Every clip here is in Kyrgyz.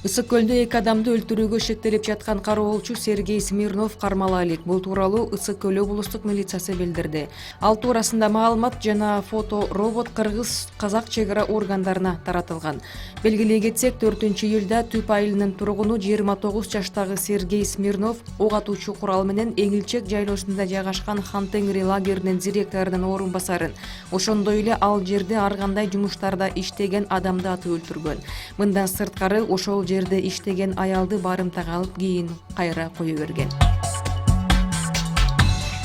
Ысык көлдө 2 адамды өлтүрүүгө шектелип жаткан кароолчу Сергей Смирнов кармала элек. Бул тууралуу Ысык көл облустук милициясы билдирди. Ал туурасында маалымат жана фото робот кыргыз-казак чек ара органдарына таратылган. Белгилей кетсек, 4-июлда Түп айылынын тургуну 29 жаштагы Сергей Смирнов ок атуучу курал менен Эңилчек жайлоосунда жайгашкан Хан-Тенгри лагеринин директорунун орун басарын, ошондой эле ал жерде ар кандай жумуштарда иштеген адамды атып өлтүргөн. Мындан сырткары ошол жерде иштеген аялды барымтага алып кийин кайра кое берген.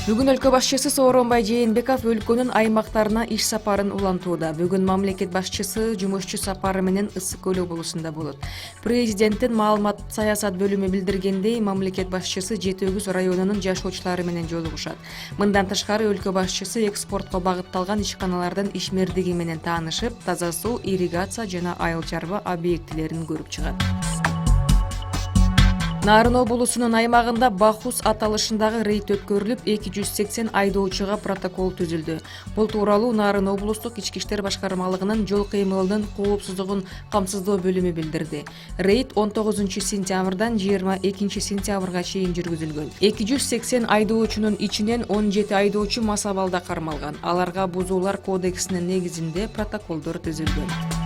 Бүгүн өлкө башчысы Сооронбай Жээнбеков өлкөнүн аймактарына иш сапарын улантууда. Бүгүн мамлекет башчысы жумушчу сапары менен Ысык көл облусунда болот. Президенттин маалымат саясат бөлүмү билдиргендей, мамлекет башчысы Жети Өгүз районунун жашоочулары менен жолугушат. Мындан тышкары өлкө башчысы экспортко багытталган ишканалардын ишмердиги менен таанышып, таза суу, ирригация жана айыл чарба объектилерин көрүп чыгат. Нарын облусунун аймагында Бахус аталышындагы рейд өткөрүлүп, 280 айдоочуга протокол түзүлдү. Бул тууралуу Нарын облустук ички иштер башкармалыгынын жол кыймылынын коопсуздугун камсыздоо бөлүмү билдирди. Рейд 19 сентябрдан 22 сентябрга чейин жүргүзүлгөн. 280 айдоочунун ичинен 17 айдоочу мас абалда кармалган. Аларга бузуулар кодексинин негизинде протоколдор түзүлгөн.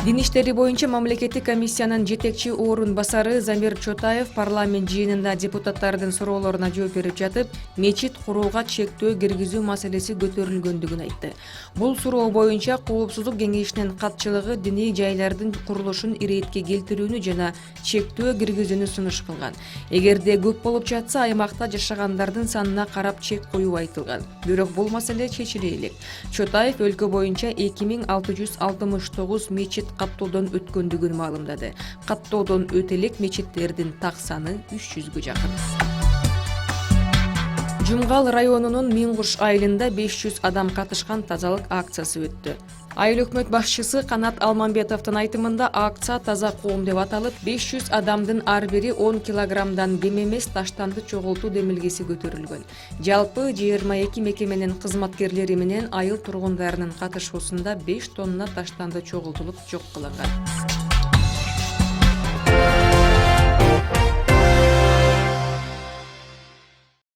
Дин иштери боюнча мамлекеттик комиссиянын жетекчи орун басары Замир Чотаев парламент жыйынында депутаттардын суроолоруна жооп берип жатып, мечит курууга чектөө киргизүү маселеси көтөрүлгөндүгүн айтты. Бул суроо боюнча Коопсуздук кеңешинин катчылыгы диний жайлардын курулушун иретке келтирүүнү жана чектөө киргизүүнү сунуш кылган. Эгерде көп болуп жатса, аймакта жашагандардын санына карап чек коюу айтылган. Бирок бул маселе чечиле элек. Чотаев өлкө боюнча 2669 мечит каттоодон өткөндүгүн маалымдады. Каттоодон өтө элек мечиттердин так саны 300гө жакын. Жумгал районунун Миңгуш айылында 500 адам катышкан тазалык акциясы өттү. Айыл өкмөт башчысы Канат Алмамбетовдун айтымында акция таза коом деп аталып, 500 адамдын ар бири 10 килограммдан кем эмес таштанды чогултуу демилгеси көтөрүлгөн. Жалпы 22 мекеменин кызматкерлери менен айыл тургундарынын катышуусунда 5 тонна таштанды чогултулуп жок кылынган.